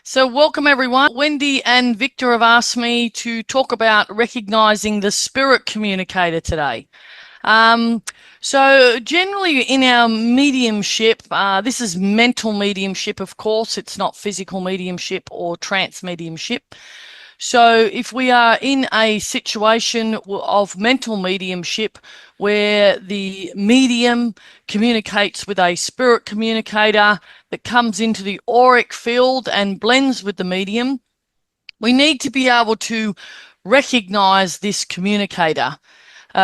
So welcome everyone. Wendy and Victor have asked me to talk about recognizing the spirit communicator today. So generally in our mediumship, this is mental mediumship, of course. It's not physical mediumship or trance mediumship. So if we are in a situation of mental mediumship where the medium communicates with a spirit communicator that comes into the auric field and blends with the medium, we need to be able to recognize this communicator.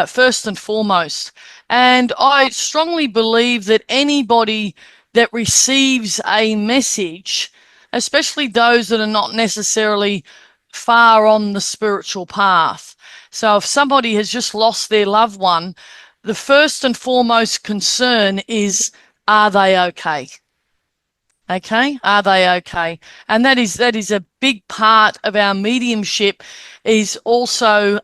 First and foremost. And I strongly believe that anybody that receives a message, especially those that are not necessarily far on the spiritual path. So if somebody has just lost their loved one, the first and foremost concern is, are they okay? Okay, are they okay? And that is a big part of our mediumship, is also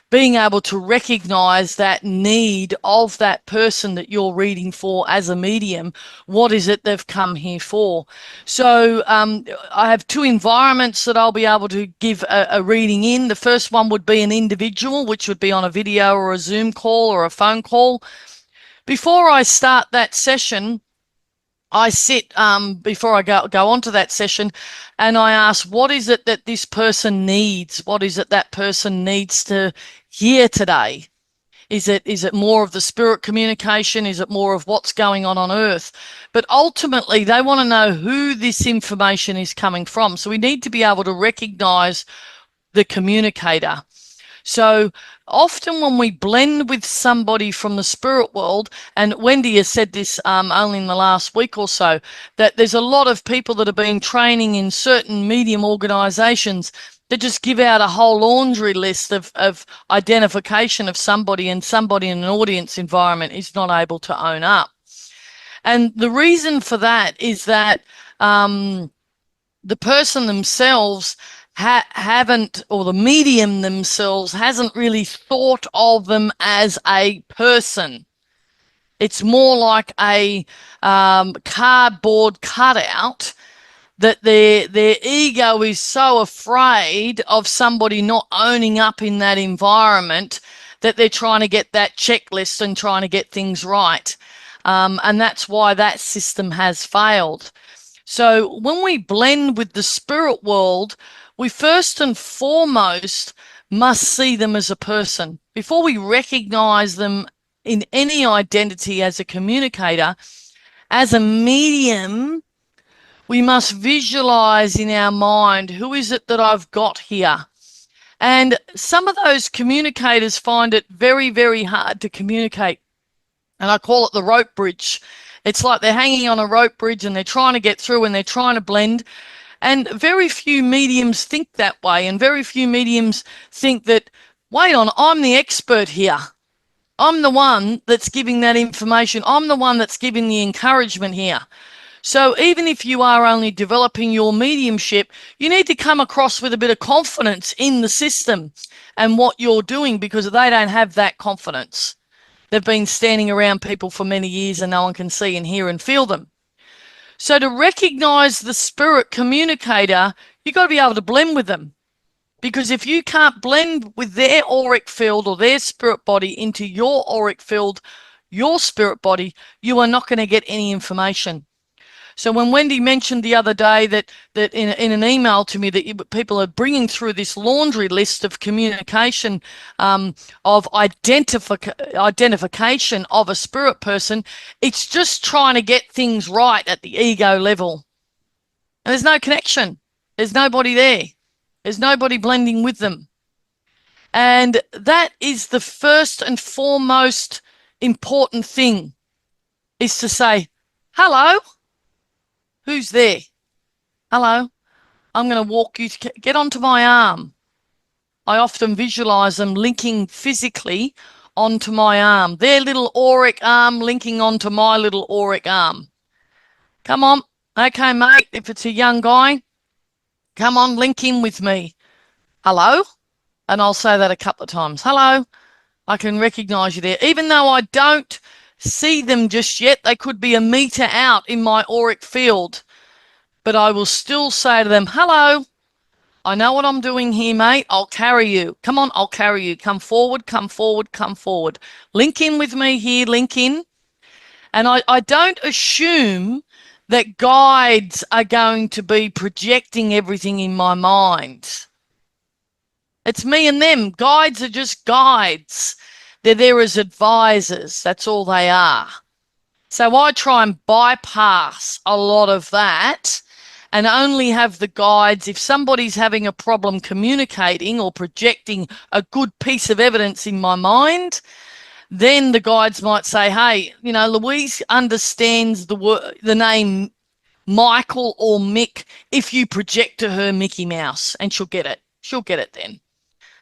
being able to recognize that need of that person that you're reading for as a medium. What is it they've come here for? So I have two environments that I'll be able to give a reading in. The first one would be an individual, which would be on a video or a Zoom call or a phone call. Before I start that session, I sit before I go on to that session, and I ask, what is it that this person needs? What is it that person needs to hear today? Is it more of the spirit communication? Is it more of what's going on earth? But ultimately, they want to know who this information is coming from. So we need to be able to recognize the communicator. So often when we blend with somebody from the spirit world, and Wendy has said this only in the last week or so, that there's a lot of people that have been training in certain medium organizations that just give out a whole laundry list of identification of somebody, and somebody in an audience environment is not able to own up. And the reason for that is that the person themselves haven't, or the medium themselves hasn't really thought of them as a person. It's more like a cardboard cutout, that their ego is so afraid of somebody not owning up in that environment that they're trying to get that checklist and trying to get things right. And that's why that system has failed. So when we blend with the spirit world, we first and foremost must see them as a person. Before we recognize them in any identity as a communicator, as a medium, we must visualize in our mind, who is it that I've got here? And some of those communicators find it very, very hard to communicate. And I call it the rope bridge. It's like they're hanging on a rope bridge and they're trying to get through and they're trying to blend. And very few mediums think that way. And very few mediums think that, wait on, I'm the expert here. I'm the one that's giving that information. I'm the one that's giving the encouragement here. So even if you are only developing your mediumship, you need to come across with a bit of confidence in the system and what you're doing, because they don't have that confidence. They've been standing around people for many years and no one can see and hear and feel them. So to recognize the spirit communicator, you've got to be able to blend with them. Because if you can't blend with their auric field or their spirit body into your auric field, your spirit body, you are not going to get any information. So when Wendy mentioned the other day that in an email to me that people are bringing through this laundry list of communication, of identification of a spirit person, it's just trying to get things right at the ego level. And there's no connection. There's nobody there. There's nobody blending with them. And that is the first and foremost important thing, is to say, hello. Who's there? Hello. I'm going to walk you to get onto my arm. I often visualize them linking physically onto my arm. Their little auric arm linking onto my little auric arm. Come on. Okay, mate. If it's a young guy, come on, link in with me. Hello. And I'll say that a couple of times. Hello. I can recognize you there. Even though I don't see them just yet, they could be a meter out in my auric field. but I will still say to them, hello, I know what I'm doing here, mate. I'll carry you. Come on, I'll carry you. Come forward, come forward, come forward. Link in with me here, link in. And I don't assume that guides are going to be projecting everything in my mind. It's me and them. Guides are just guides. They're there as advisors. That's all they are. So I try and bypass a lot of that and only have the guides. If somebody's having a problem communicating or projecting a good piece of evidence in my mind, then the guides might say, hey, you know, Louise understands the name Michael or Mick if you project to her Mickey Mouse, and she'll get it. She'll get it then.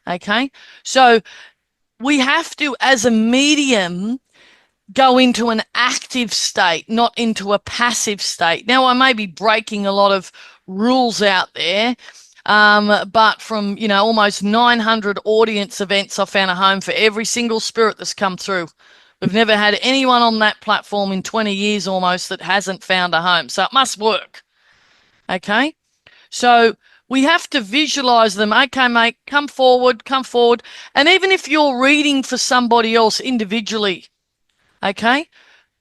Okay. So we have to, as a medium, go into an active state, not into a passive state. Now, I may be breaking a lot of rules out there, but from, you know, almost 900 audience events, I found a home for every single spirit that's come through. We've never had anyone on that platform in 20 years almost that hasn't found a home. So it must work. Okay. So we have to visualize them. Okay, mate, come forward, come forward. And even if you're reading for somebody else individually, okay,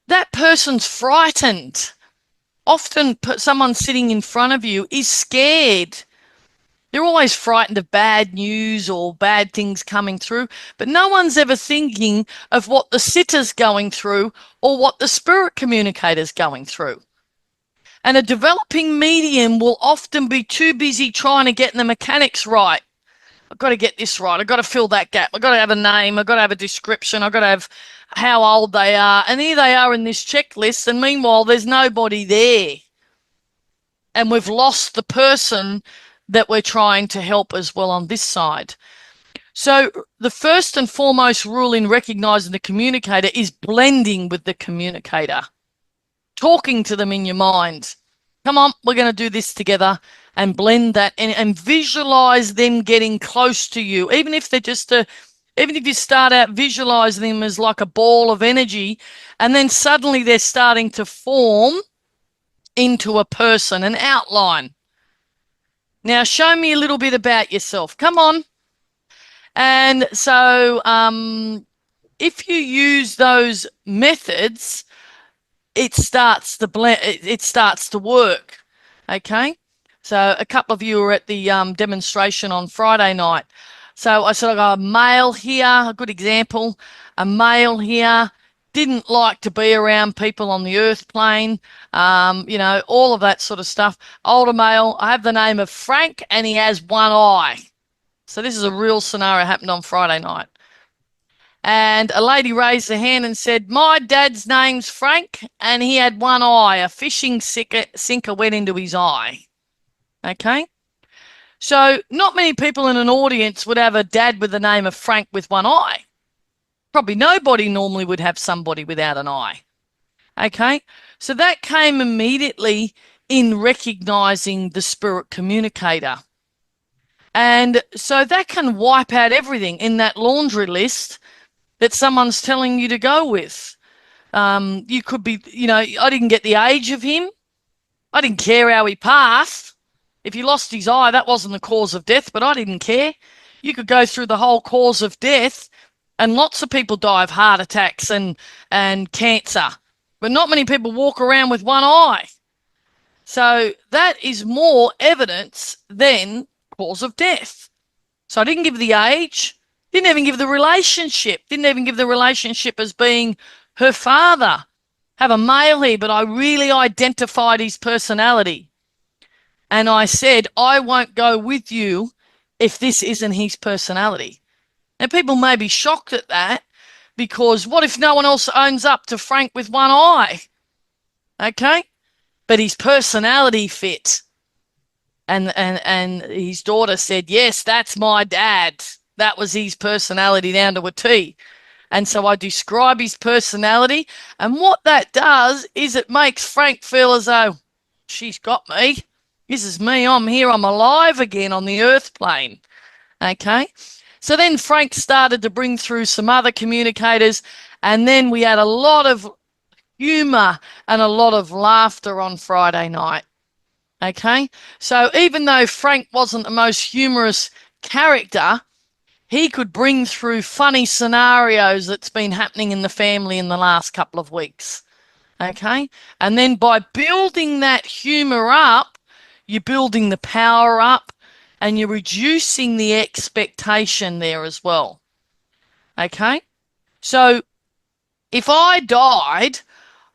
that person's frightened. Often someone sitting in front of you is scared. They're always frightened of bad news or bad things coming through, but no one's ever thinking of what the sitter's going through or what the spirit communicator's going through. And a developing medium will often be too busy trying to get the mechanics right. I've got to get this right. I've got to fill that gap. I've got to have a name. I've got to have a description. I've got to have how old they are. And here they are in this checklist. And meanwhile, there's nobody there. And we've lost the person that we're trying to help as well on this side. So the first and foremost rule in recognizing the communicator is blending with the communicator, talking to them in your mind. Come on, we're going to do this together, and blend that and visualize them getting close to you. Even if they're just even if you start out visualizing them as like a ball of energy, and then suddenly they're starting to form into a person, an outline. Now, show me a little bit about yourself. Come on. And so if you use those methods, it starts to blend, it starts to work. Okay. So a couple of you were at the demonstration on Friday night. So I said, I got a male here, a good example, a male here, didn't like to be around people on the earth plane, you know, all of that sort of stuff. Older male, I have the name of Frank, and he has one eye. So this is a real scenario happened on Friday night. And a lady raised her hand and said, my dad's name's Frank, and he had one eye. A fishing sinker went into his eye. Okay? So not many people in an audience would have a dad with the name of Frank with one eye. Probably nobody normally would have somebody without an eye. Okay? So that came immediately in recognizing the spirit communicator. And so that can wipe out everything in that laundry list that someone's telling you to go with. You could be, you know, I didn't get the age of him. I didn't care how he passed. If he lost his eye, that wasn't the cause of death, but I didn't care. You could go through the whole cause of death, and lots of people die of heart attacks and cancer, but not many people walk around with one eye. So that is more evidence than cause of death. So I didn't give the age, didn't even give the relationship, didn't even give the relationship as being her father. Have a male here, but I really identified his personality. And I said, I won't go with you if this isn't his personality. And people may be shocked at that, because what if no one else owns up to Frank with one eye? Okay? But his personality fit. And his daughter said, yes, that's my dad. That was his personality down to a T. And so I describe his personality. And what that does is it makes Frank feel as though, she's got me. This is me. I'm here. I'm alive again on the earth plane. Okay. So then Frank started to bring through some other communicators. And then we had a lot of humor and a lot of laughter on Friday night. Okay. So even though Frank wasn't the most humorous character, he could bring through funny scenarios that's been happening in the family in the last couple of weeks. Okay. And then by building that humor up, you're building the power up and you're reducing the expectation there as well. Okay. So if I died,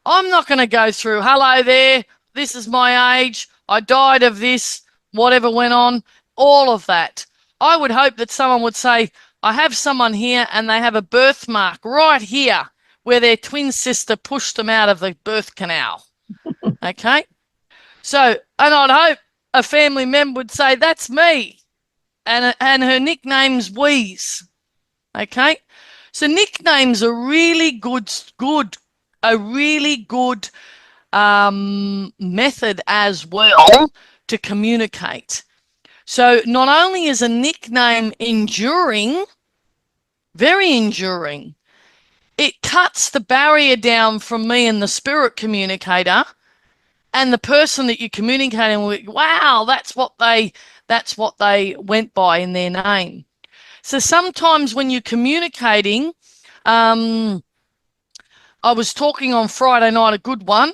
I'm not going to go through, hello there, this is my age, I died of this, whatever went on, all of that. I would hope that someone would say, I have someone here and they have a birthmark right here where their twin sister pushed them out of the birth canal. Okay? So, and I'd hope a family member would say, that's me. And her nickname's Wheeze. Okay? So nicknames are really good, a really good method as well to communicate. So not only is a nickname enduring, very enduring, it cuts the barrier down from me and the spirit communicator and the person that you're communicating with. Wow, that's what they went by in their name. So sometimes when you're communicating, I was talking on Friday night, a good one,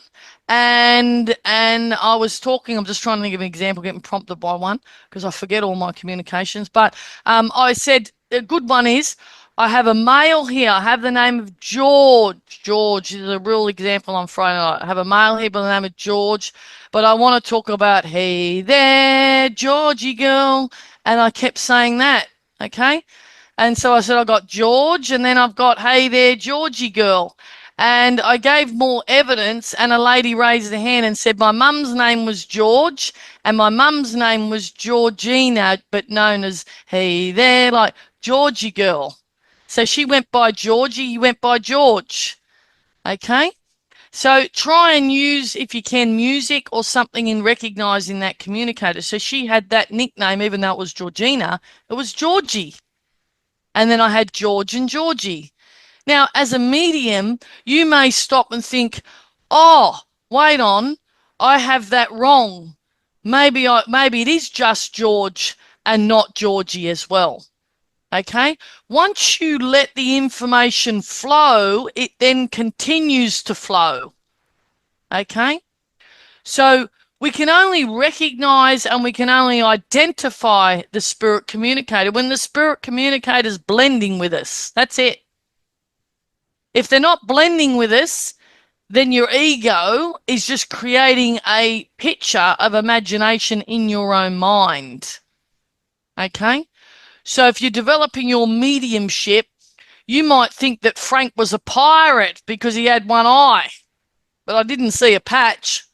and I was talking, I'm just trying to think of an example, getting prompted by one because I forget all my communications. But I said a good one is, I have a male here. I have the name of George. George is a real example on Friday night. I have a male here by the name of George, but I want to talk about, hey there, Georgie girl. And I kept saying that, okay? And so I said, I got George, and then I've got, hey there, Georgie girl. And I gave more evidence, and a lady raised her hand and said, my mum's name was George, and my mum's name was Georgina, but known as, hey there, like Georgie girl. So she went by Georgie, he went by George. Okay? So try and use, if you can, music or something in recognizing that communicator. So she had that nickname, even though it was Georgina, it was Georgie. And then I had George and Georgie. Now, as a medium, you may stop and think, oh, wait on, I have that wrong. Maybe it is just George and not Georgie as well. Okay? Once you let the information flow, it then continues to flow. Okay? So we can only recognize and we can only identify the spirit communicator when the spirit communicator is blending with us. That's it. If they're not blending with us, then your ego is just creating a picture of imagination in your own mind. Okay? So if you're developing your mediumship, you might think that Frank was a pirate because he had one eye, but I didn't see a patch.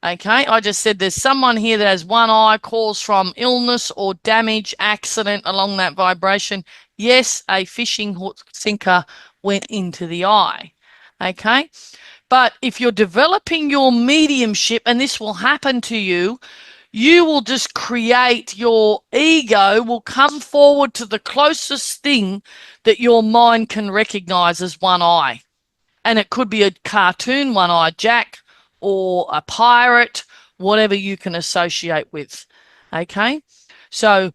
Okay, I just said there's someone here that has one eye, caused from illness or damage, accident along that vibration. Yes, a fishing hook sinker went into the eye. Okay, but if you're developing your mediumship, and this will happen to you, you will just create, your ego will come forward to the closest thing that your mind can recognize as one eye. And it could be a cartoon, one-eyed Jack, or a pirate, whatever you can associate with. Okay? So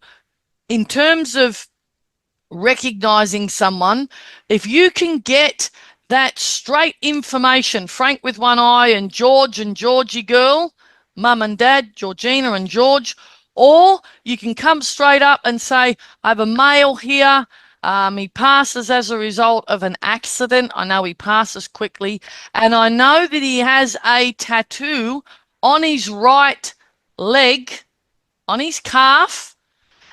in terms of recognizing someone, if you can get that straight information, Frank with one eye and George and Georgie girl, mum and dad, Georgina and George, or you can come straight up and say, I have a male here. He passes as a result of an accident. I know he passes quickly. And I know that he has a tattoo on his right leg, on his calf.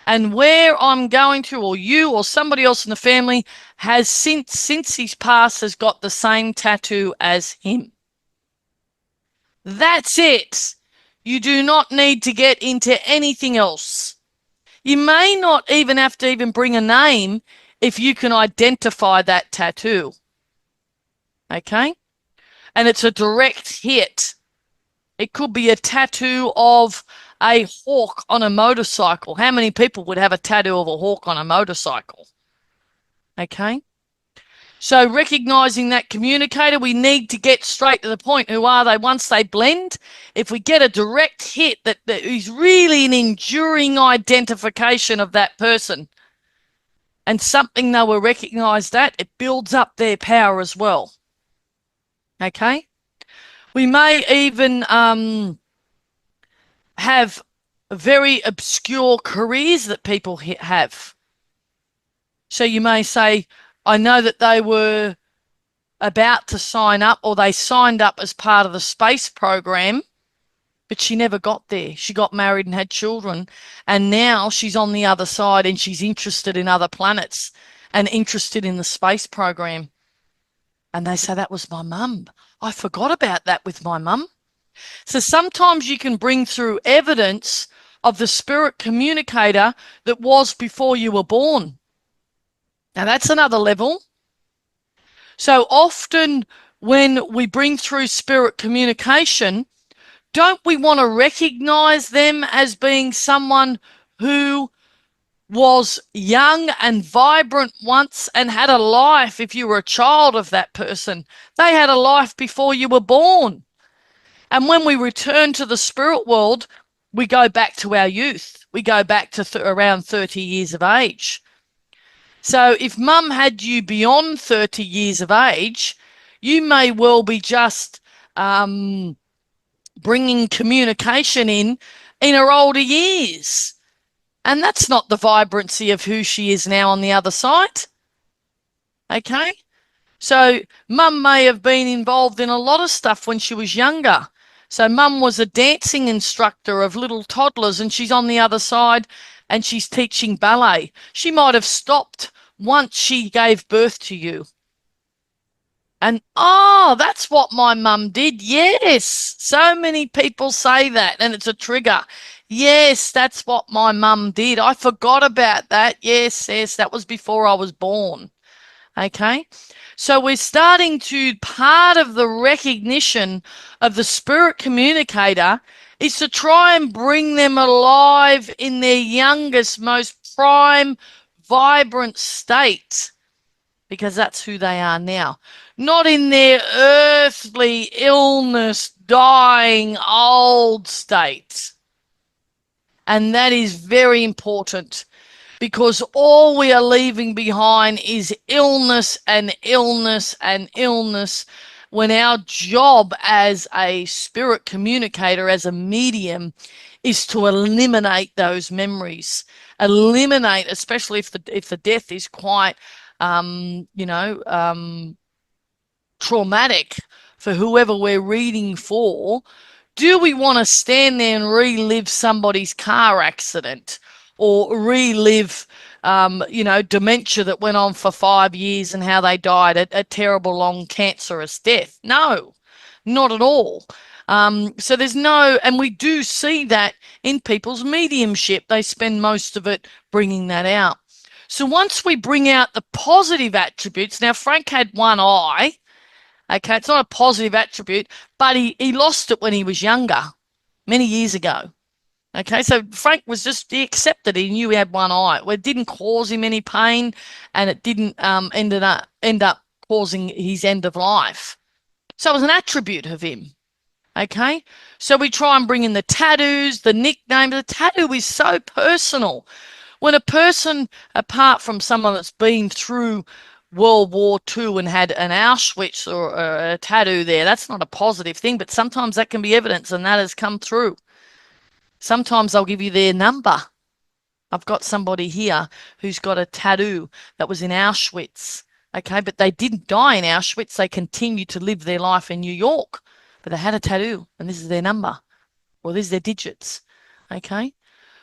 And where I'm going to, or you or somebody else in the family has since he's passed, has got the same tattoo as him. That's it. You do not need to get into anything else. You may not even have to even bring a name if you can identify that tattoo. Okay? And it's a direct hit. It could be a tattoo of a hawk on a motorcycle. How many people would have a tattoo of a hawk on a motorcycle? Okay? So recognizing that communicator, we need to get straight to the point. Who are they? Once they blend, if we get a direct hit that is really an enduring identification of that person and something they were recognized at, it builds up their power as well. Okay? We may even have very obscure careers that people have. So you may say, I know that they were about to sign up, or they signed up as part of the space program, but she never got there. She got married and had children, and now she's on the other side and she's interested in other planets and interested in the space program. And they say, that was my mum. I forgot about that with my mum. So sometimes you can bring through evidence of the spirit communicator that was before you were born. Now that's another level. So often when we bring through spirit communication, don't we want to recognize them as being someone who was young and vibrant once and had a life? If you were a child of that person, they had a life before you were born. And when we return to the spirit world, we go back to our youth. We go back to around 30 years of age. So if mum had you beyond 30 years of age, you may well be just bringing communication in her older years. And that's not the vibrancy of who she is now on the other side. Okay? So mum may have been involved in a lot of stuff when she was younger. So mum was a dancing instructor of little toddlers, and she's on the other side and she's teaching ballet. She might have stopped once she gave birth to you. And, oh, that's what my mum did. Yes. So many people say that, and it's a trigger. Yes, that's what my mum did. I forgot about that. Yes, that was before I was born. Okay. So we're starting to, part of the recognition of the spirit communicator is to try and bring them alive in their youngest, most prime, vibrant state, because that's who they are now. Not in their earthly illness, dying, old state. And that is very important, because all we are leaving behind is illness and illness and illness, when our job as a spirit communicator, as a medium, is to eliminate those memories. Eliminate, especially if the death is quite, traumatic for whoever we're reading for. Do we want to stand there and relive somebody's car accident, or relive, dementia that went on for 5 years and how they died, a terrible long cancerous death? No, not at all. So there's no, and we do see that in people's mediumship. They spend most of it bringing that out. So once we bring out the positive attributes, now Frank had one eye. Okay, it's not a positive attribute, but he lost it when he was younger, many years ago. Okay, so Frank was just, he accepted it. He knew he had one eye. Well, it didn't cause him any pain, and it didn't end up causing his end of life. So it was an attribute of him. Okay, so we try and bring in the tattoos, the nickname. The tattoo is so personal. When a person, apart from someone that's been through World War II and had an Auschwitz or a tattoo there, that's not a positive thing, but sometimes that can be evidence, and that has come through. Sometimes I'll give you their number. I've got somebody here who's got a tattoo that was in Auschwitz. Okay, but they didn't die in Auschwitz. They continued to live their life in New York, but they had a tattoo, and this is their number, or this is their digits. Okay.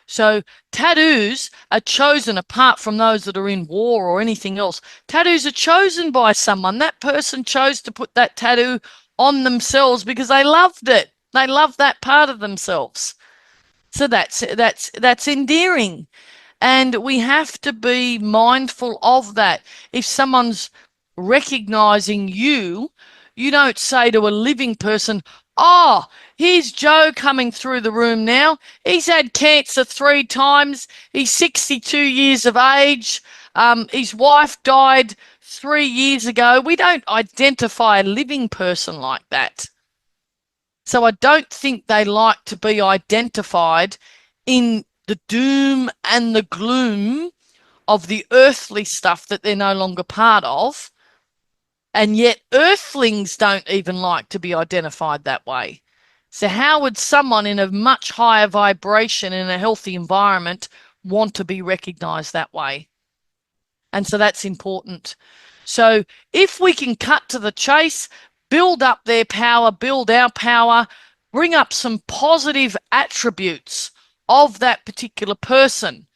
So tattoos are chosen, apart from those that are in war or anything else. Tattoos are chosen by someone. That person chose to put that tattoo on themselves because they loved it. They loved that part of themselves. So that's endearing. And we have to be mindful of that. If someone's recognizing you, you don't say to a living person, oh, here's Joe coming through the room now. He's had cancer 3 times. He's 62 years of age. His wife died 3 years ago, we don't identify a living person like that. So I don't think they like to be identified in the doom and the gloom of the earthly stuff that they're no longer part of. And yet earthlings don't even like to be identified that way. So how would someone in a much higher vibration in a healthy environment want to be recognized that way? And so that's important. So if we can cut to the chase, build up their power, build our power, bring up some positive attributes of that particular person.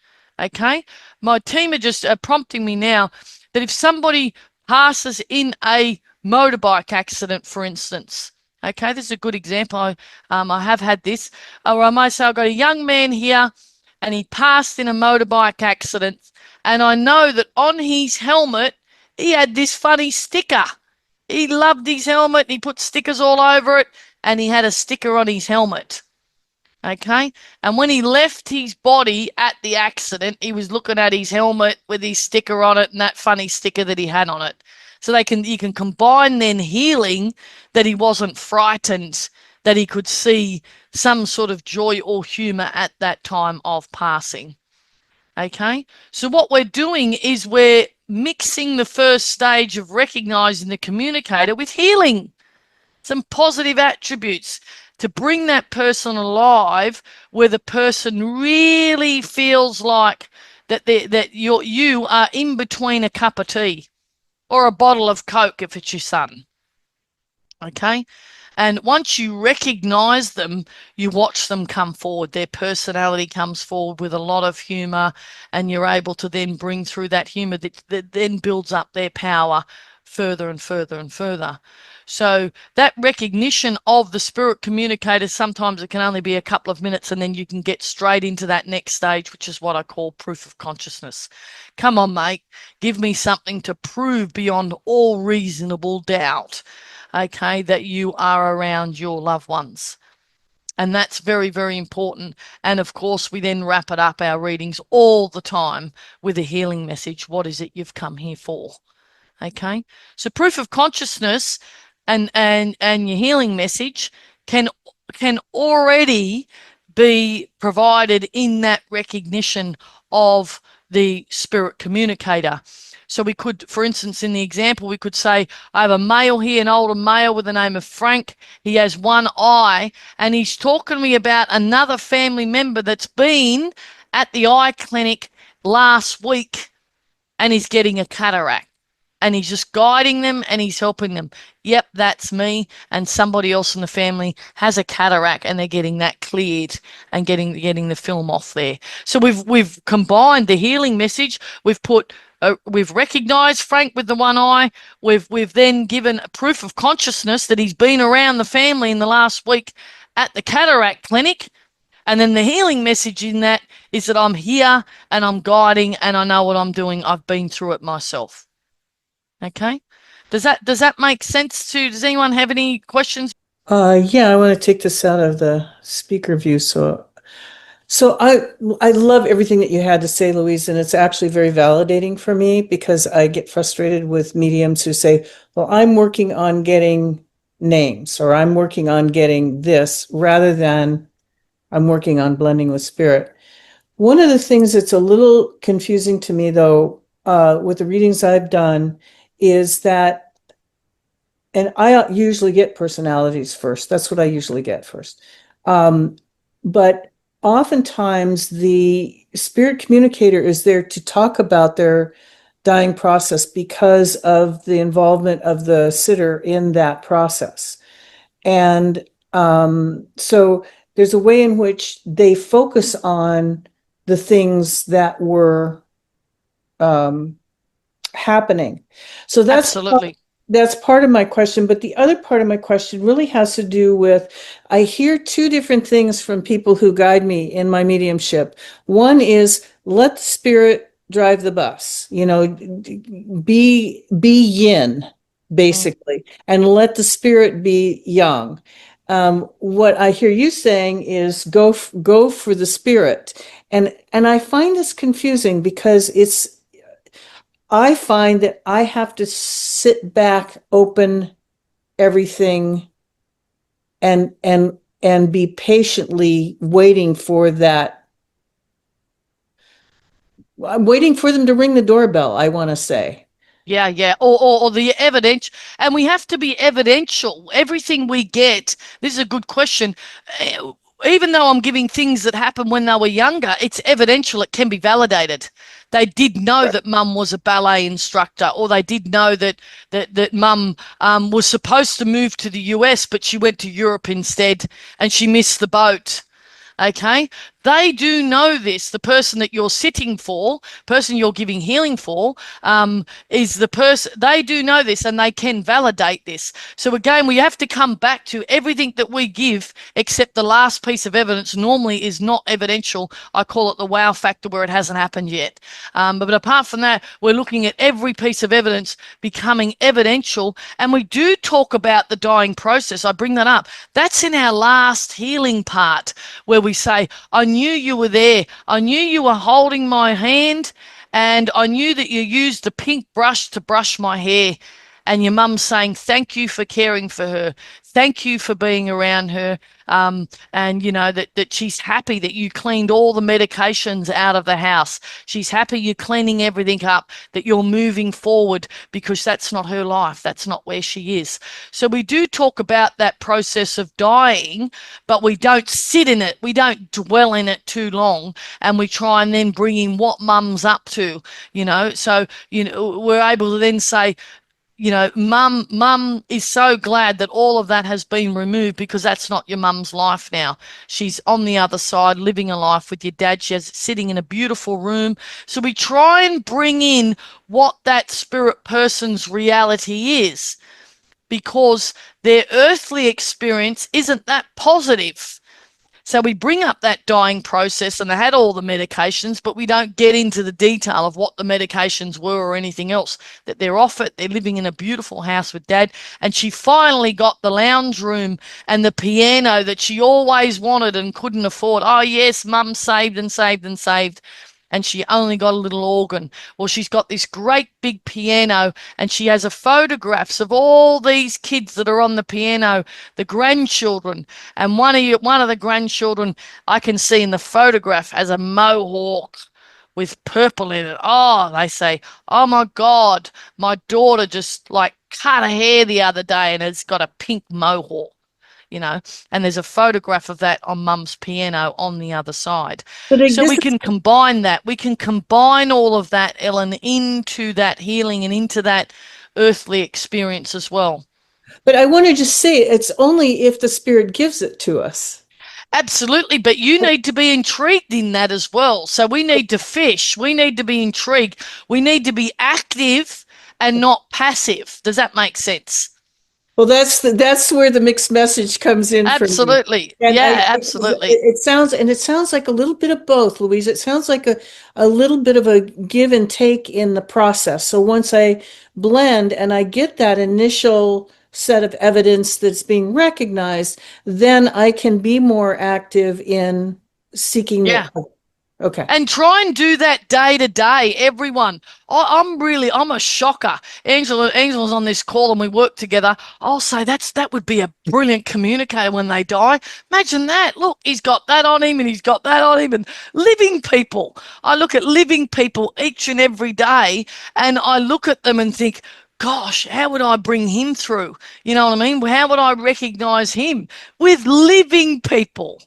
Okay. My team are just prompting me now that if somebody passes in a motorbike accident, for instance, okay, this is a good example. I have had this, or I might say I've got a young man here and he passed in a motorbike accident, and I know that on his helmet he had this funny sticker. He loved his helmet. He put stickers all over it, and he had a sticker on his helmet. Okay. And when he left his body at the accident, he was looking at his helmet with his sticker on it and that funny sticker that he had on it. So you can combine then healing, that he wasn't frightened, that he could see some sort of joy or humor at that time of passing. Okay. So what we're doing is we're mixing the first stage of recognizing the communicator with healing, some positive attributes to bring that person alive, where the person really feels like that you are in between a cup of tea or a bottle of Coke if it's your son. Okay. And once you recognize them, you watch them come forward. Their personality comes forward with a lot of humor, and you're able to then bring through that humor that then builds up their power further and further and further. So that recognition of the spirit communicator, sometimes it can only be a couple of minutes, and then you can get straight into that next stage, which is what I call proof of consciousness. Come on, mate, give me something to prove beyond all reasonable doubt, okay, that you are around your loved ones. And that's very, very important. And of course, we then wrap it up, our readings all the time, with a healing message. What is it you've come here for? Okay. So proof of consciousness and your healing message can already be provided in that recognition of the spirit communicator. So we could, for instance, in the example, we could say, I have a male here, an older male with the name of Frank. He has one eye, and he's talking to me about another family member that's been at the eye clinic last week, and he's getting a cataract. And he's just guiding them and he's helping them. Yep, that's me. And somebody else in the family has a cataract, and they're getting that cleared and getting the film off there. So we've combined the healing message. We've recognized Frank with the one eye. We've then given a proof of consciousness that he's been around the family in the last week at the cataract clinic. And then the healing message in that is that I'm here and I'm guiding and I know what I'm doing. I've been through it myself. Okay. Does that make sense does anyone have any questions? Yeah, I want to take this out of the speaker view. So I love everything that you had to say, Louise, and it's actually very validating for me, because I get frustrated with mediums who say, well, I'm working on getting names, or I'm working on getting this, rather than I'm working on blending with spirit. One of the things that's a little confusing to me, though, with the readings I've done, is that, and I usually get personalities first. That's what I usually get first. But oftentimes the spirit communicator is there to talk about their dying process because of the involvement of the sitter in that process. And so there's a way in which they focus on the things that were happening. So Absolutely. that's part of my question. But the other part of my question really has to do with, I hear two different things from people who guide me in my mediumship. One is, let the spirit drive the bus, be yin, basically, and let the spirit be yang. What I hear you saying is go for the spirit. And I find this confusing, because I find that I have to sit back, open everything, and be patiently waiting for that. I'm waiting for them to ring the doorbell, I want to say. Yeah, yeah. Or the evidence. And we have to be evidential. Everything we get, this is a good question. Eh, Even though I'm giving things that happened when they were younger, it's evidential. It can be validated. They did know Right. that mum was a ballet instructor, or they did know that mum was supposed to move to the US, but she went to Europe instead and she missed the boat. Okay. They do know this. The person that you're sitting for, person you're giving healing for, is the person. They do know this and they can validate this. So again, we have to come back to everything that we give, except the last piece of evidence normally is not evidential. I call it the wow factor where it hasn't happened yet. But apart from that, we're looking at every piece of evidence becoming evidential. And we do talk about the dying process. I bring that up. That's in our last healing part where we say, I knew you were there. I knew you were holding my hand, and I knew that you used the pink brush to brush my hair. And your mum's saying, thank you for caring for her. Thank you for being around her. And you know that she's happy that you cleaned all the medications out of the house. She's happy you're cleaning everything up, that you're moving forward because that's not her life. That's not where she is. So we do talk about that process of dying, but we don't sit in it. We don't dwell in it too long, and we try and then bring in what mum's up to, you know. So, you know, we're able to then say, you know, mum is so glad that all of that has been removed because that's not your mum's life now. She's on the other side living a life with your dad. She's sitting in a beautiful room. So we try and bring in what that spirit person's reality is because their earthly experience isn't that positive. So we bring up that dying process and they had all the medications, but we don't get into the detail of what the medications were or anything else. That they're off it, they're living in a beautiful house with dad, and she finally got the lounge room and the piano that she always wanted and couldn't afford. Oh, yes, mum saved and saved and saved. And she only got a little organ. Well, she's got this great big piano, and she has a photographs of all these kids that are on the piano, the grandchildren, and one of the grandchildren I can see in the photograph has a mohawk with purple in it. Oh, they say, oh my God, my daughter just like cut her hair the other day and it's got a pink mohawk, you know, and there's a photograph of that on mum's piano on the other side. But So this we is, can combine that. We can combine all of that, Ellen, into that healing and into that earthly experience as well. but I want to just say it's only if the spirit gives it to us. Absolutely, but you need to be intrigued in that as well. So we need to fish. We need to be intrigued. We need to be active and not passive. Does that make sense? Well, that's where the mixed message comes in for me. Absolutely. And Yeah, it, absolutely. it sounds like a little bit of both, Louise. It sounds like a little bit of a give and take in the process. So once I blend and I get that initial set of evidence that's being recognized, then I can be more active in seeking Yeah. the. Okay. And try and do that day to day, everyone. I'm a shocker. Angela's on this call and we work together. I'll say that would be a brilliant communicator when they die. Imagine that. Look, he's got that on him and he's got that on him and living people. I look at living people each and every day and I look at them and think, gosh, how would I bring him through? You know what I mean? How would I recognize him with living people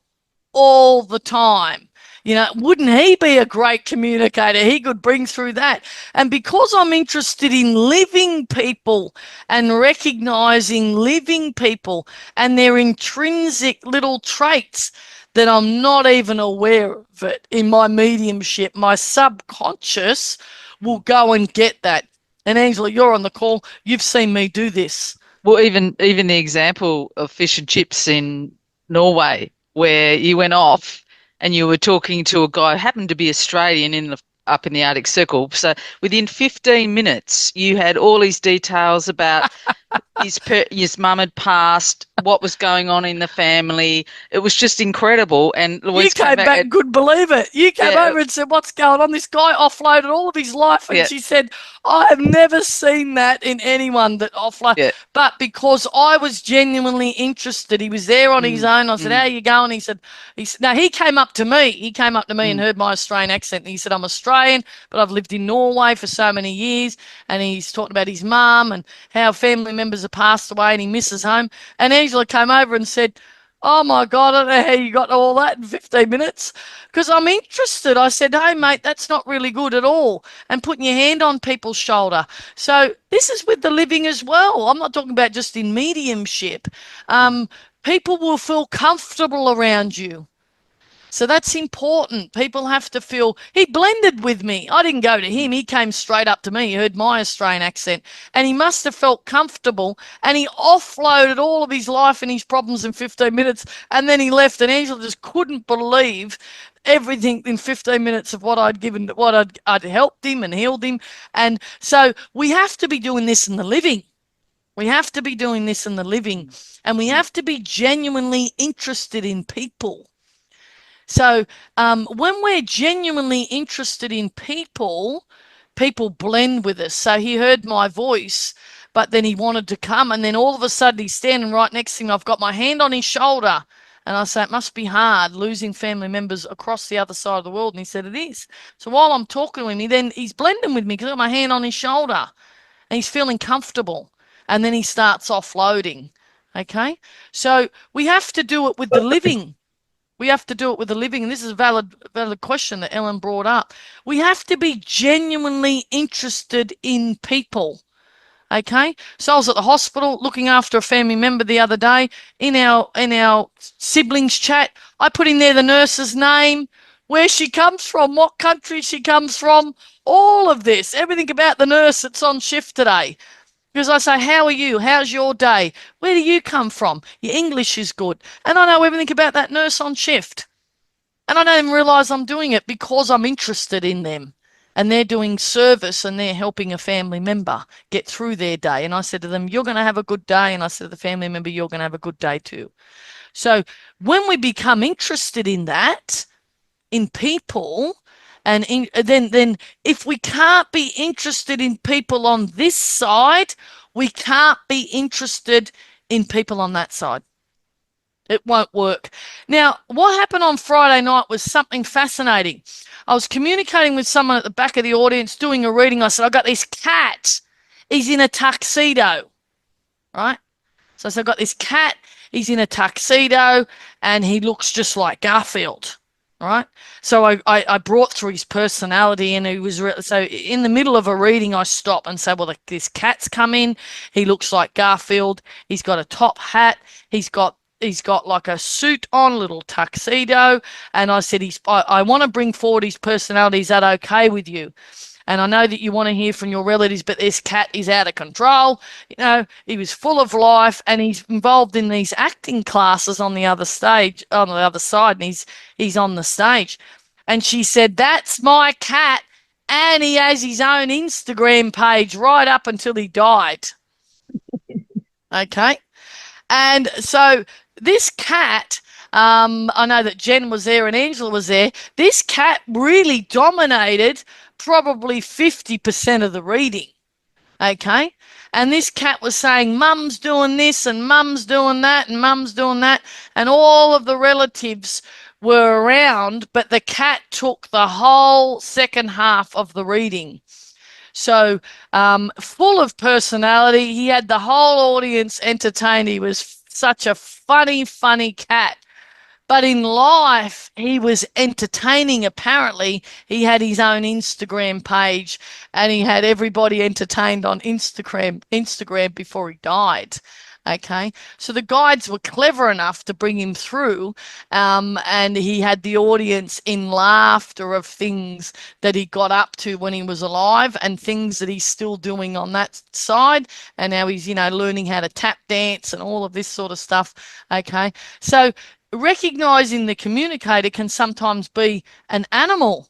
all the time? You know, wouldn't he be a great communicator? He could bring through that. And because I'm interested in living people and recognizing living people and their intrinsic little traits that I'm not even aware of it in my mediumship, my subconscious will go and get that. And Angela, you're on the call. You've seen me do this. Well, even the example of fish and chips in Norway, where you went off and you were talking to a guy who happened to be Australian in the up in the Arctic Circle. So within 15 minutes, you had all his details about his mum had passed, what was going on in the family. It was just incredible. And You Louise came back and couldn't believe it. You came Yeah. over and said, "What's going on?" This guy offloaded all of his life, and Yeah. she said, "I have never seen that in anyone that offload." Yeah. But because I was genuinely interested, he was there on his own. I said, "How you going?" He said, "No." He came up to me. He came up to me and heard my Australian accent, and he said, "I'm Australian, but I've lived in Norway for so many years." And he's talking about his mum and how family members have passed away, and he misses home. And Angela came over and said, "Oh my God, I don't know how you got all that in 15 minutes." Because I'm interested. I said, "Hey, mate, that's not really good at all." And putting your hand on people's shoulder. So this is with the living as well. I'm not talking about just in mediumship. People will feel comfortable around you. So that's important. People have to feel. He blended with me. I didn't go to him. He came straight up to me. He heard my Australian accent, and he must have felt comfortable. And he offloaded all of his life and his problems in 15 minutes. And then he left. And Angela just couldn't believe everything in 15 minutes of what I'd given, what I'd helped him and healed him. And so we have to be doing this in the living. We have to be doing this in the living, and we have to be genuinely interested in people. So when we're genuinely interested in people, people blend with us. So he heard my voice, but then he wanted to come, and then all of a sudden he's standing right next to me. I've got my hand on his shoulder, and I say, "It must be hard losing family members across the other side of the world." And he said, "It is." So while I'm talking to him, he's blending with me because I've got my hand on his shoulder, and he's feeling comfortable. And then he starts offloading. Okay, so we have to do it with the living. We have to do it with the living, and this is a valid question that Ellen brought up. We have to be genuinely interested in people. Okay, so I was at the hospital looking after a family member the other day. In our siblings chat, I put in there the nurse's name, where she comes from, what country she comes from, all of this, everything about the nurse that's on shift today. Because I say, "How are you? How's your day? Where do you come from? Your English is good." And I know everything about that nurse on shift. And I don't even realize I'm doing it because I'm interested in them. And they're doing service and they're helping a family member get through their day. And I said to them, "You're going to have a good day." And I said to the family member, "You're going to have a good day too." So when we become interested in that, in people, and then if we can't be interested in people on this side, we can't be interested in people on that side. It won't work. Now, what happened on Friday night was something fascinating. I was communicating with someone at the back of the audience doing a reading. I said, "I've got this cat. He's in a tuxedo," right? So I said, "I've got this cat. He's in a tuxedo and he looks just like Garfield." Right. So I brought through his personality, and he was so in the middle of a reading, I stop and say, "Well, this cat's come in. He looks like Garfield. He's got a top hat. He's got like a suit on, a little tuxedo." And I said, I want to bring forward his personality. Is that okay with you? And I know that you want to hear from your relatives, but this cat is out of control. He was full of life, and he's involved in these acting classes on the other stage, on the other side, and he's on the stage. And she said, "That's my cat, and he has his own Instagram page right up until he died." Okay. And so this cat, I know that Jen was there and Angela was there. This cat really dominated probably 50% of the reading. Okay. And this cat was saying, "Mum's doing this and Mum's doing that and Mum's doing that." And all of the relatives were around, but the cat took the whole second half of the reading. So full of personality. He had the whole audience entertained. He was such a funny, funny cat. But in life, he was entertaining. Apparently, he had his own Instagram page, and he had everybody entertained on Instagram before he died. Okay, so the guides were clever enough to bring him through, and he had the audience in laughter of things that he got up to when he was alive, and things that he's still doing on that side, and now he's learning how to tap dance and all of this sort of stuff. Okay, so recognizing the communicator can sometimes be an animal.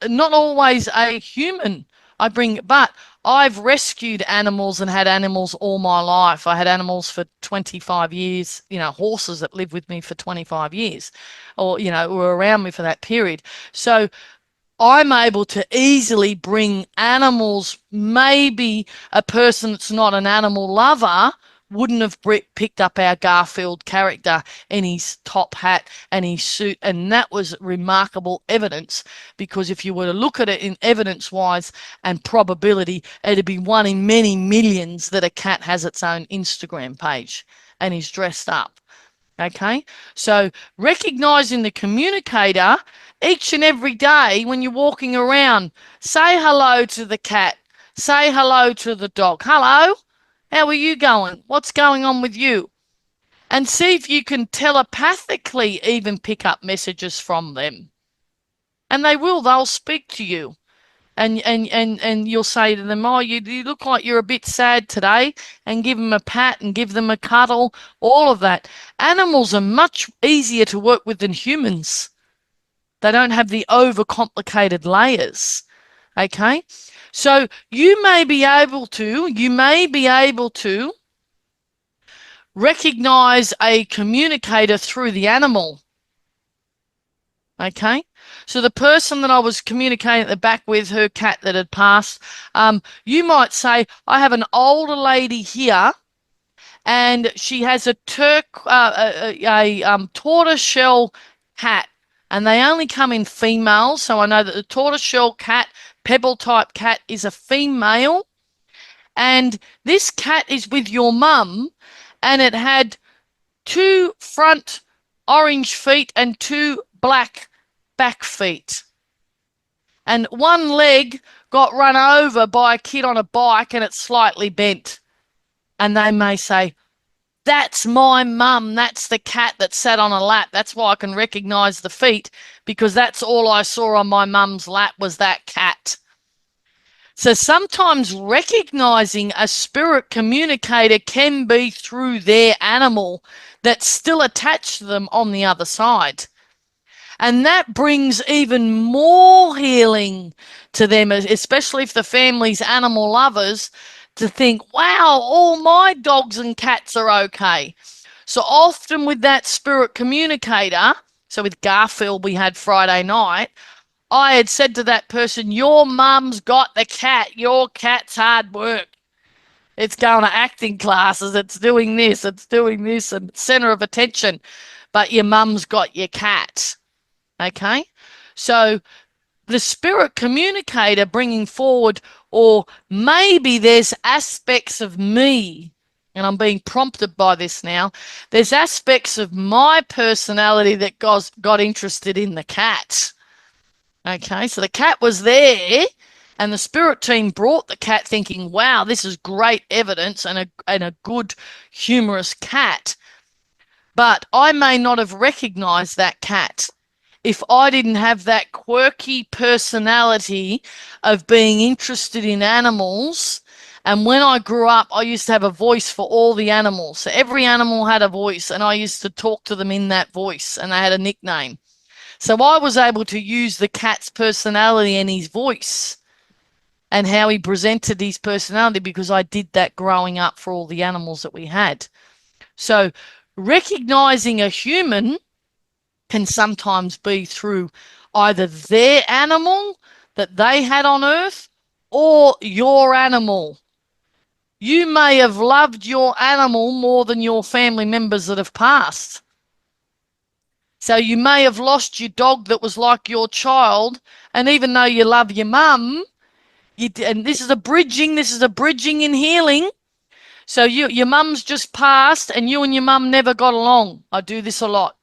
not always a human I bring, but I've rescued animals and had animals all my life. I had animals for 25 years, horses that lived with me for 25 years or, were around me for that period. So I'm able to easily bring animals. Maybe a person that's not an animal lover wouldn't have picked up our Garfield character in his top hat and his suit. And that was remarkable evidence, because if you were to look at it in evidence-wise and probability, it'd be one in many millions that a cat has its own Instagram page and is dressed up. Okay, so recognizing the communicator each and every day when you're walking around, say hello to the cat, say hello to the dog. Hello, how are you going? What's going on with you? And see if you can telepathically even pick up messages from them. And they'll speak to you. And you'll say to them, oh, you look like you're a bit sad today, and give them a pat and give them a cuddle, all of that. Animals are much easier to work with than humans. They don't have the overcomplicated layers. Okay? So you may be able to recognize a communicator through the animal. Okay, so the person that I was communicating at the back with, her cat that had passed, you might say, I have an older lady here, and she has a tortoiseshell cat, and they only come in females. So I know that the tortoiseshell cat, pebble type cat, is a female, and this cat is with your mum, and it had 2 front orange feet and 2 black back feet. And one leg got run over by a kid on a bike and it's slightly bent. And they may say, that's my mum. That's the cat that sat on a lap. That's why I can recognize the feet, because that's all I saw on my mum's lap was that cat. So sometimes recognizing a spirit communicator can be through their animal that's still attached to them on the other side. And that brings even more healing to them, especially if the family's animal lovers, to think, wow, all my dogs and cats are okay. So often with that spirit communicator, so with Garfield we had Friday night, I had said to that person, your mum's got the cat. Your cat's hard work. It's going to acting classes. It's doing this, and center of attention. But your mum's got your cat. Okay? So the spirit communicator bringing forward, or maybe there's aspects of me, and I'm being prompted by this now, there's aspects of my personality that got interested in the cat. Okay, so the cat was there, and the spirit team brought the cat thinking, wow, this is great evidence and a good humorous cat. But I may not have recognized that cat if I didn't have that quirky personality of being interested in animals. And when I grew up, I used to have a voice for all the animals. So every animal had a voice, and I used to talk to them in that voice, and they had a nickname. So I was able to use the cat's personality and his voice and how he presented his personality, because I did that growing up for all the animals that we had. So recognizing a human can sometimes be through either their animal that they had on Earth or your animal. You may have loved your animal more than your family members that have passed. So you may have lost your dog that was like your child, and even though you love your mum, and this is a bridging in healing. So your mum's just passed, and you and your mum never got along. I do this a lot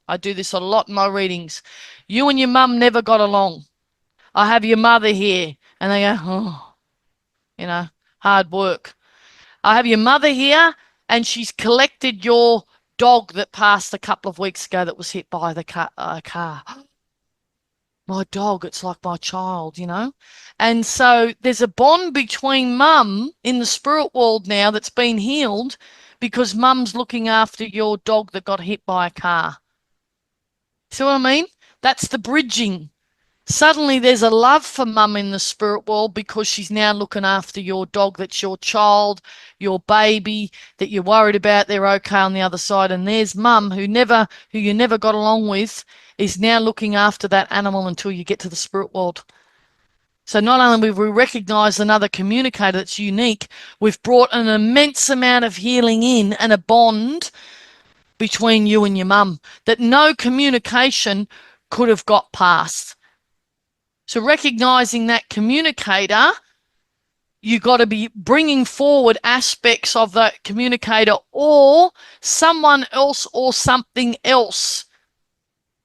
in my readings. You and your mum never got along. I have your mother here, and they go, oh, hard work. I have your mother here, and she's collected your dog that passed a couple of weeks ago that was hit by the car. My dog, it's like my child, And so there's a bond between mum in the spirit world now that's been healed because mum's looking after your dog that got hit by a car. See what I mean? That's the bridging. Suddenly there's a love for mum in the spirit world because she's now looking after your dog that's your child, your baby that you're worried about. They're okay on the other side. And there's mum who you never got along with is now looking after that animal until you get to the spirit world. So not only have we recognized another communicator that's unique, we've brought an immense amount of healing in and a bond between you and your mum that no communication could have got past. So recognizing that communicator, you got to be bringing forward aspects of that communicator or someone else or something else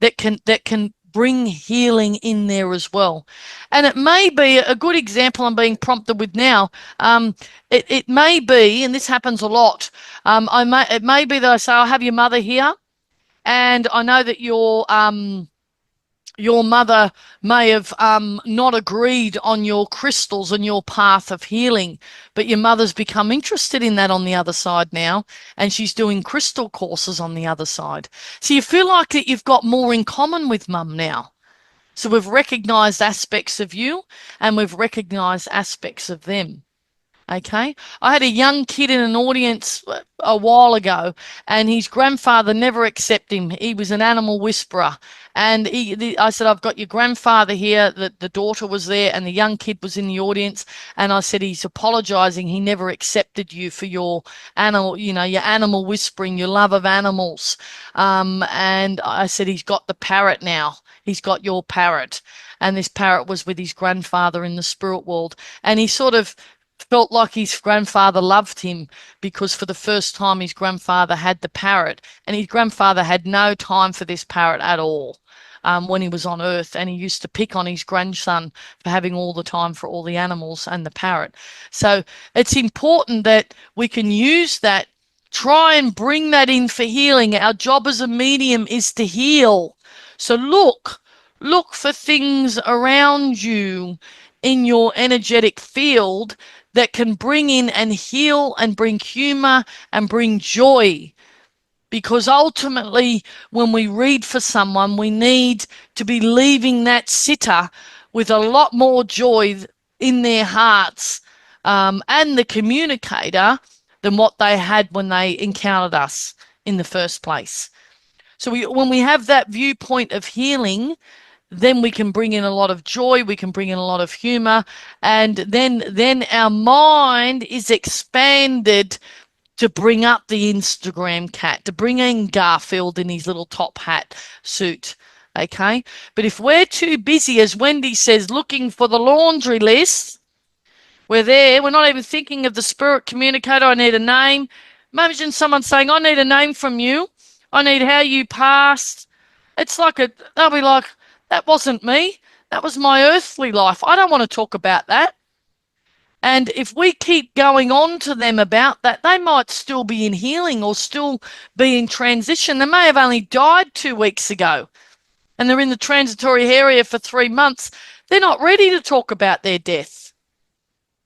that can bring healing in there as well. And it may be a good example I'm being prompted with now. It may be, and this happens a lot. It may be that I say, I'll have your mother here, and I know that your mother may have not agreed on your crystals and your path of healing, but your mother's become interested in that on the other side now, and she's doing crystal courses on the other side. So you feel like that you've got more in common with mum now. So we've recognized aspects of you and we've recognized aspects of them. Okay. I had a young kid in an audience a while ago, and his grandfather never accepted him. He was an animal whisperer. And I said, I've got your grandfather here. The daughter was there, and the young kid was in the audience. And I said, he's apologizing. He never accepted you for your your animal whispering, your love of animals. And I said, he's got the parrot now. He's got your parrot. And this parrot was with his grandfather in the spirit world. And he sort of felt like his grandfather loved him because for the first time his grandfather had the parrot, and his grandfather had no time for this parrot at all when he was on earth, and he used to pick on his grandson for having all the time for all the animals and the parrot. So it's important that we can use that, try and bring that in for healing. Our job as a medium is to heal. So look for things around you in your energetic field that can bring in and heal and bring humor and bring joy. Because ultimately, when we read for someone, we need to be leaving that sitter with a lot more joy in their hearts and the communicator than what they had when they encountered us in the first place. So when we have that viewpoint of healing, then we can bring in a lot of joy, we can bring in a lot of humor, and then our mind is expanded to bring up the Instagram cat, to bring in Garfield in his little top hat suit. Okay? But if we're too busy, as Wendy says, looking for the laundry list, we're there, we're not even thinking of the spirit communicator. I need a name. Imagine someone saying, I need a name from you. I need how you passed. It's like they'll be like, that wasn't me. That was my earthly life. I don't want to talk about that. And if we keep going on to them about that, they might still be in healing or still be in transition. They may have only died 2 weeks ago and they're in the transitory area for 3 months. They're not ready to talk about their death.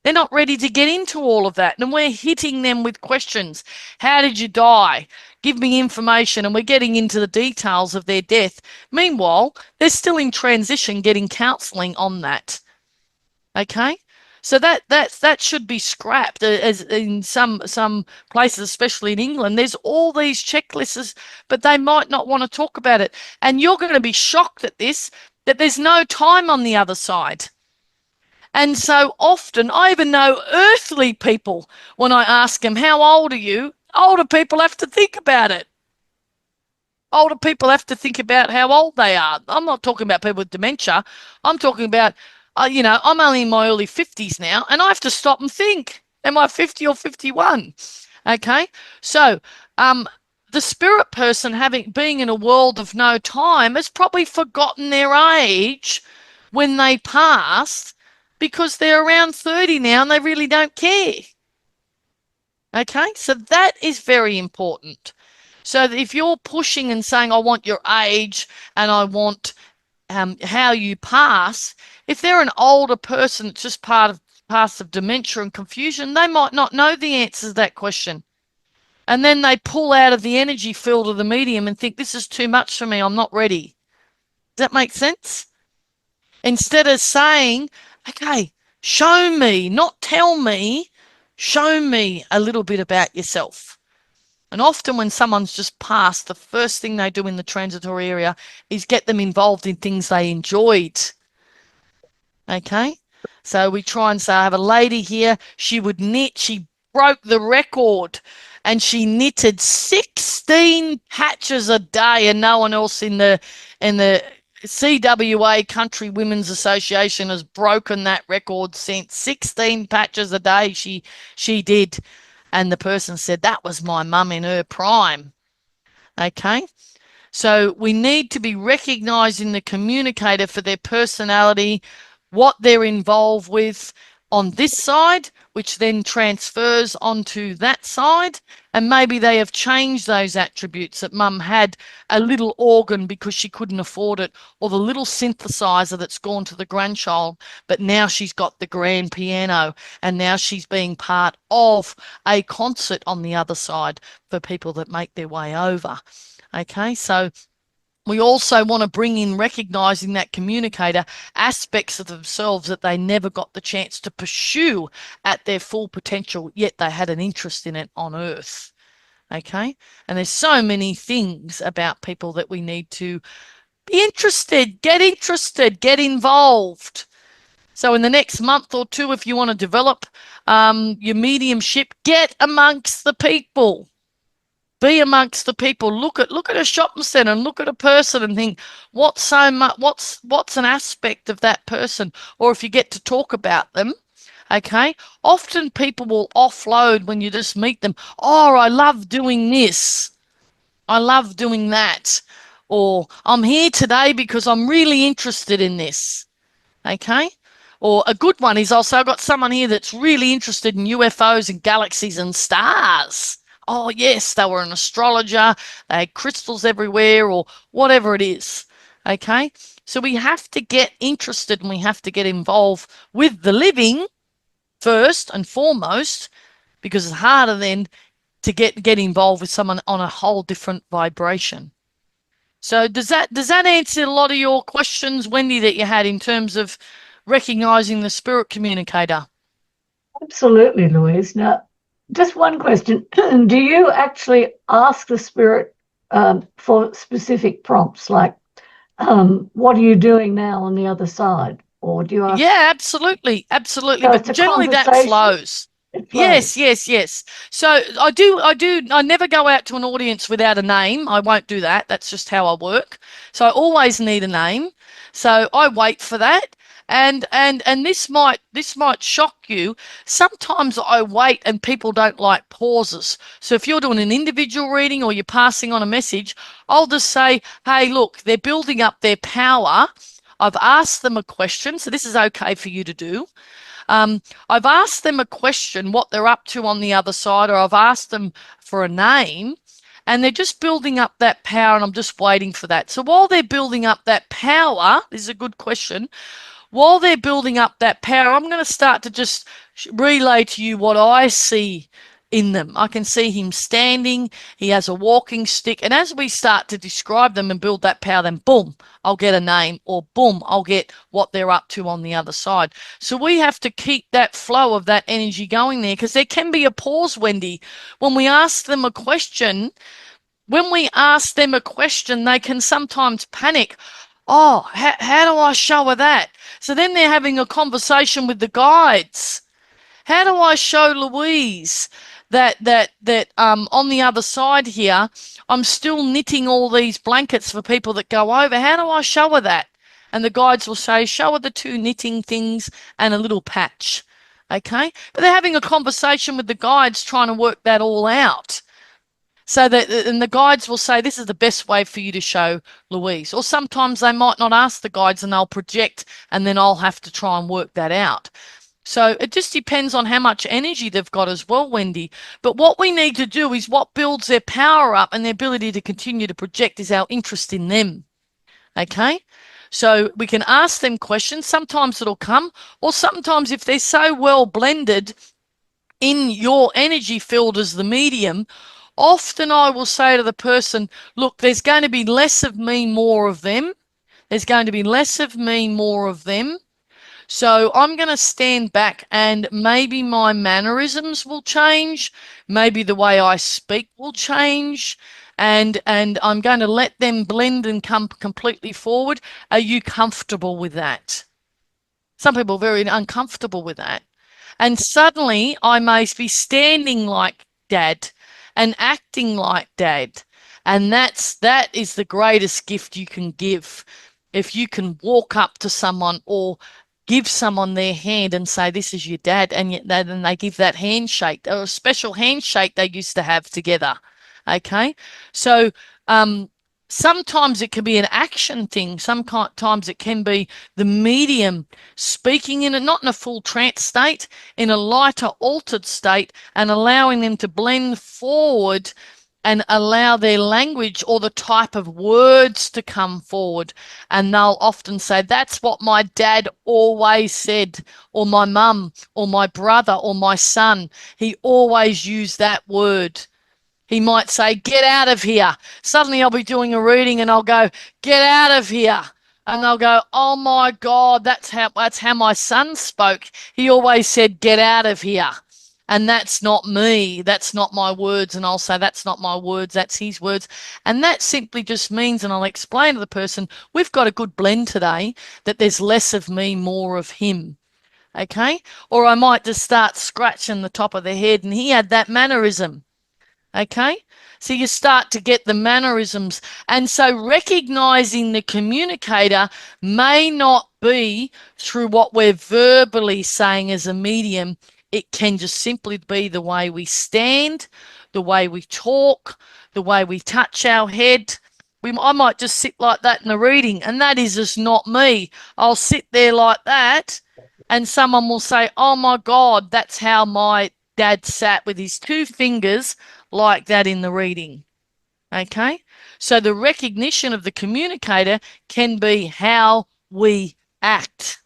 They're not ready to get into all of that. And we're hitting them with questions. How did you die? Give me information. And we're getting into the details of their death. Meanwhile, they're still in transition, getting counseling on that. Okay? So that should be scrapped. As in some places, especially in England, there's all these checklists, but they might not want to talk about it. And you're going to be shocked at this, that there's no time on the other side. And so often, I even know earthly people, when I ask them, how old are you? Older people have to think about it. Older people have to think about how old they are. I'm not talking about people with dementia. I'm talking about, I'm only in my early 50s now, and I have to stop and think, am I 50 or 51? Okay? So the spirit person being in a world of no time has probably forgotten their age when they passed, because they're around 30 now and they really don't care. Okay, so that is very important. So that if you're pushing and saying, I want your age and I want how you pass, if they're an older person that's just past of dementia and confusion, they might not know the answers to that question. And then they pull out of the energy field of the medium and think, this is too much for me, I'm not ready. Does that make sense? Instead of saying, okay, show me, not tell me, show me a little bit about yourself. And often when someone's just passed, the first thing they do in the transitory area is get them involved in things they enjoyed. Okay? So we try and say, I have a lady here, she would knit, she broke the record and she knitted 16 patches a day, and no one else in the CWA Country Women's Association has broken that record since. 16 patches a day she did. And the person said, that was my mum in her prime. Okay? So we need to be recognizing the communicator for their personality, what they're involved with on this side, which then transfers onto that side. And maybe they have changed those attributes, that mum had a little organ because she couldn't afford it, or the little synthesizer that's gone to the grandchild, but now she's got the grand piano, and now she's being part of a concert on the other side for people that make their way over. Okay, so we also want to bring in recognizing that communicator aspects of themselves that they never got the chance to pursue at their full potential, yet they had an interest in it on Earth. Okay, and there's so many things about people that we need to be interested, get involved. So in the next month or two, if you want to develop your mediumship, get amongst the people. Be amongst the people. Look at a shopping centre and look at a person and think, what's an aspect of that person? Or if you get to talk about them, okay, often people will offload when you just meet them. Oh, I love doing this. I love doing that. Or I'm here today because I'm really interested in this. Okay. Or a good one is also, I've got someone here that's really interested in UFOs and galaxies and stars. Oh, yes, they were an astrologer, they had crystals everywhere, or whatever it is. Okay? So we have to get interested and we have to get involved with the living first and foremost, because it's harder then to get involved with someone on a whole different vibration. So does that answer a lot of your questions, Wendy, that you had in terms of recognizing the spirit communicator? Absolutely, Louise. Now, just one question. Do you actually ask the spirit for specific prompts, like, what are you doing now on the other side? Or do you ask? Yeah, absolutely. Absolutely. So But generally that flows. Yes. So I never go out to an audience without a name. I won't do that. That's just how I work. So I always need a name. So I wait for that. And this might shock you. Sometimes I wait and people don't like pauses. So if you're doing an individual reading or you're passing on a message, I'll just say, hey, look, they're building up their power. I've asked them a question. So this is okay for you to do. I've asked them a question, what they're up to on the other side, or I've asked them for a name, and they're just building up that power, and I'm just waiting for that. So while they're building up that power, this is a good question. While they're building up that power, I'm going to start to just relay to you what I see in them. I can see him standing. He has a walking stick. And as we start to describe them and build that power, then boom, I'll get a name, or boom, I'll get what they're up to on the other side. So we have to keep that flow of that energy going there, because there can be a pause, Wendy. When we ask them a question, they can sometimes panic. Oh, how do I show her that? So then they're having a conversation with the guides. How do I show Louise that on the other side here, I'm still knitting all these blankets for people that go over? How do I show her that? And the guides will say, show her the two knitting things and a little patch. Okay? But they're having a conversation with the guides trying to work that all out. So that, and the guides will say, this is the best way for you to show Louise. Or sometimes they might not ask the guides and they'll project, and then I'll have to try and work that out. So it just depends on how much energy they've got as well, Wendy. But what we need to do is what builds their power up and their ability to continue to project is our interest in them. Okay? So we can ask them questions. Sometimes it'll come, or sometimes if they're so well blended in your energy field as the medium, often I will say to the person, look, there's going to be less of me, more of them. There's going to be less of me, more of them. So I'm going to stand back, and maybe my mannerisms will change. Maybe the way I speak will change. And I'm going to let them blend and come completely forward. Are you comfortable with that? Some people are very uncomfortable with that. And suddenly I may be standing like Dad and acting like Dad. And that is the greatest gift you can give. If you can walk up to someone or give someone their hand and say, "This is your dad," and then they give that handshake, or a special handshake they used to have together. Okay, so sometimes it can be an action thing. Sometimes it can be the medium speaking not in a full trance state, in a lighter, altered state, and allowing them to blend forward and allow their language or the type of words to come forward. And they'll often say, "That's what my dad always said," or "my mum," or "my brother," or "my son. He always used that word." He might say, "Get out of here." Suddenly I'll be doing a reading and I'll go, "Get out of here." And they'll go, "Oh my God, that's how my son spoke. He always said, 'Get out of here.'" And that's not me. That's not my words. And I'll say, "That's not my words. That's his words." And that simply just means, and I'll explain to the person, we've got a good blend today, that there's less of me, more of him. Okay? Or I might just start scratching the top of the head, and he had that mannerism. Okay? So you start to get the mannerisms. And so recognizing the communicator may not be through what we're verbally saying as a medium. It can just simply be the way we stand, the way we talk, the way we touch our head. I might just sit like that in a reading, and that is just not me. I'll sit there like that, and someone will say, "Oh my God, that's how my dad sat with his two fingers like that in the reading." Okay? So the recognition of the communicator can be how we act,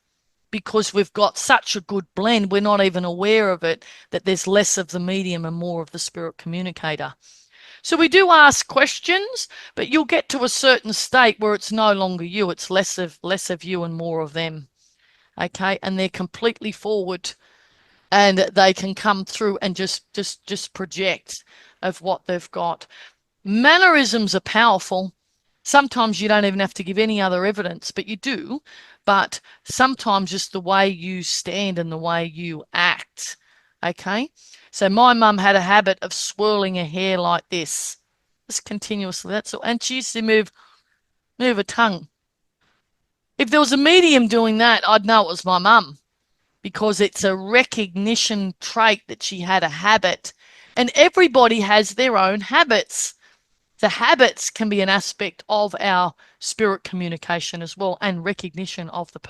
because we've got such a good blend, we're not even aware of it, that there's less of the medium and more of the spirit communicator. So we do ask questions, but you'll get to a certain state where it's no longer you, it's less of you and more of them. Okay? And they're completely forward, and they can come through and just project of what they've got. Mannerisms are powerful. Sometimes you don't even have to give any other evidence, but you do. But sometimes just the way you stand and the way you act. Okay? So my mum had a habit of swirling her hair like this, just continuously. That's all. And she used to move her tongue. If there was a medium doing that, I'd know it was my mum, because it's a recognition trait that she had a habit. And everybody has their own habits. The habits can be an aspect of our spirit communication as well, and recognition of the